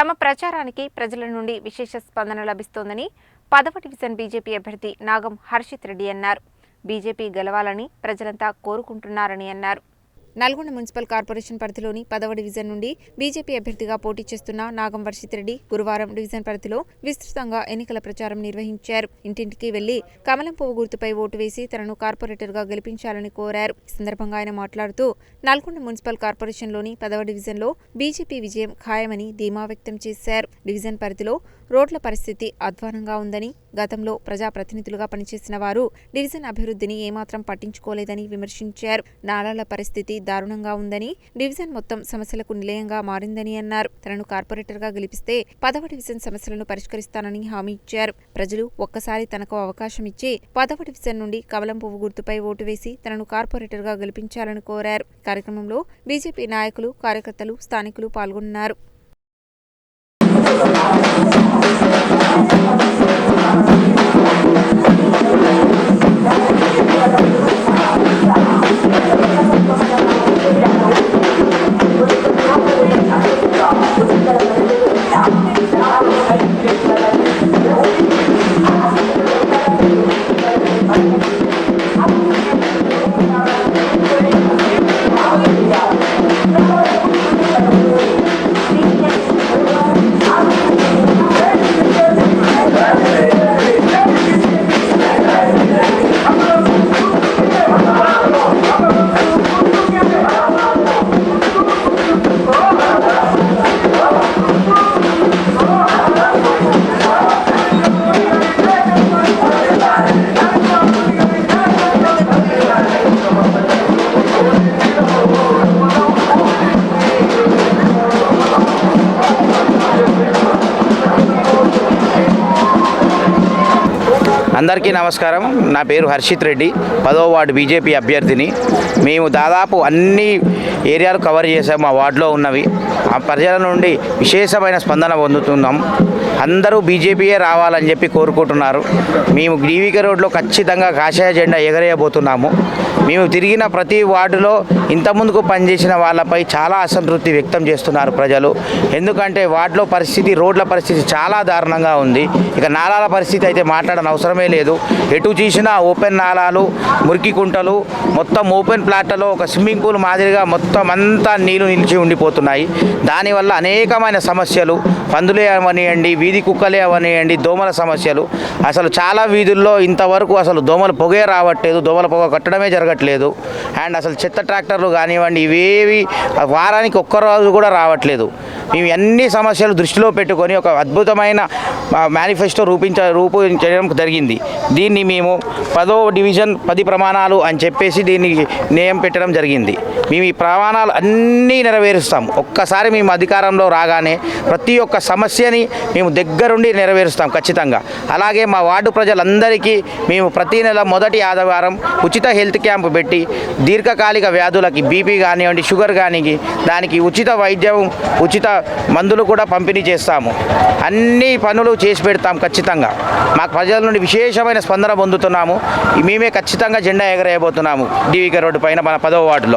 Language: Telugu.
తమ ప్రచారానికి ప్రజల నుండి విశేష స్పందన లభిస్తోందని 10వ డివిజన్ బీజేపీ అభ్యర్థి నాగం హర్షిత్ రెడ్డి అన్నారు. బీజేపీ గెలవాలని ప్రజలంతా కోరుకుంటున్నారని అన్నారు. నల్గొండ మున్సిపల్ కార్పొరేషన్ పరిధిలోని 10వ డివిజన్ నుండి బీజేపీ అభ్యర్థిగా పోటీ చేస్తున్న నాగం హర్షిత్ రెడ్డి గురువారం డివిజన్ పరిధిలో విస్తృతంగా ఎన్నికల ప్రచారం నిర్వహించారు. ఇంటింటికి వెళ్లి కమలం పువ్వు గుర్తుపై ఓటు వేసి తనను కార్పొరేటర్గా గెలిపించాలని కోరారు. ఈ సందర్భంగా ఆయన మాట్లాడుతూ నల్గొండ మున్సిపల్ కార్పొరేషన్లోని 10వ డివిజన్లో బీజేపీ విజయం ఖాయమని ధీమా వ్యక్తం చేశారు. డివిజన్ పరిధిలో రోడ్ల పరిస్థితి అధ్వానంగా ఉందని, గతంలో ప్రజాప్రతినిధులుగా పనిచేసిన వారు డివిజన్ అభివృద్ధిని ఏమాత్రం పట్టించుకోలేదని విమర్శించారు. నాలాల పరిస్థితి దారుణంగా ఉందని, డివిజన్ మొత్తం సమస్యలకు నిలయంగా మారిందని అన్నారు. తనను కార్పొరేటర్గా గెలిపిస్తే 10వ డివిజన్ సమస్యలను పరిష్కరిస్తానని హామీ ఇచ్చారు. ప్రజలు ఒక్కసారి తనకు అవకాశం ఇచ్చి 10వ డివిజన్ నుండి కమలం పువ్వు గుర్తుపై ఓటు వేసి తనను కార్పొరేటర్గా గెలిపించాలని కోరారు. కార్యక్రమంలో బీజేపీ నాయకులు, కార్యకర్తలు, స్థానికులు పాల్గొన్నారు. అందరికీ నమస్కారం. నా పేరు హర్షిత్ రెడ్డి, 10వ వార్డు బీజేపీ అభ్యర్థిని. మేము దాదాపు అన్ని ఏరియాలు కవర్ చేసాం. మా వార్డులో ఉన్నవి ఆ ప్రజల నుండి విశేషమైన స్పందన పొందుతున్నాం. అందరూ బీజేపీయే రావాలని చెప్పి కోరుకుంటున్నారు. మేము డీవీకే రోడ్లో ఖచ్చితంగా కాషాయ జెండా ఎగరేయబోతున్నాము. మేము తిరిగిన ప్రతి వార్డులో ఇంతకుముందుకు పనిచేసిన వాళ్ళపై చాలా అసంతృప్తి వ్యక్తం చేస్తున్నారు ప్రజలు. ఎందుకంటే వార్డులో పరిస్థితి, రోడ్ల పరిస్థితి చాలా దారుణంగా ఉంది. ఇక నాలాల పరిస్థితి అయితే మాట్లాడని అవసరమే లేదు. ఎటు చూసినా ఓపెన్ నాలాలు, మురికి కుంటలు, మొత్తం ఓపెన్ ప్లాట్లలో ఒక స్విమ్మింగ్ పూల్ మాదిరిగా మొత్తం అంతా నీళ్లు నిలిచి ఉండిపోతున్నాయి. దానివల్ల అనేకమైన సమస్యలు, పందులే అవనియండి, వీధి కుక్కలే అవనియండి, దోమల సమస్యలు. అసలు చాలా వీధుల్లో ఇంతవరకు అసలు దోమల పొగే రావట్లేదు, దోమల పొగ కట్టడమే జరగట్లేదు. అండ్ అసలు చెత్త ట్రాక్టర్లు కానివ్వండి, ఇవేవి వారానికి ఒక్కరోజు కూడా రావట్లేదు. మేము అన్ని సమస్యలు దృష్టిలో పెట్టుకొని ఒక అద్భుతమైన మేనిఫెస్టో రూపొందించడం జరిగింది. దీన్ని మేము 10వ డివిజన్ 10 ప్రమాణాలు అని చెప్పేసి దీన్ని నేమ్ పెట్టడం జరిగింది. మేము ఈ ప్రమాణాలు అన్నీ నెరవేరుస్తాం. ఒక్కసారి మేము అధికారంలో రాగానే ప్రతి ఒక్క సమస్యని మేము దగ్గరుండి నెరవేరుస్తాం ఖచ్చితంగా. అలాగే మా వార్డు ప్రజలందరికీ మేము ప్రతి నెల మొదటి ఆదివారం ఉచిత హెల్త్ క్యాంప్ పెట్టి దీర్ఘకాలిక వ్యాధులకి బీపీ కానివ్వండి, షుగర్ కానీ దానికి ఉచిత వైద్యం, ఉచిత మందులు కూడా పంపిణీ చేస్తాము. అన్ని పనులు చేసి పెడతాం ఖచ్చితంగా. మాకు ప్రజల నుండి విశేషమైన స్పందన పొందుతున్నాము. మేమే ఖచ్చితంగా జెండా ఎగరేయబోతున్నాము డీవీకే రోడ్డు పైన మన 10వ వార్డులో.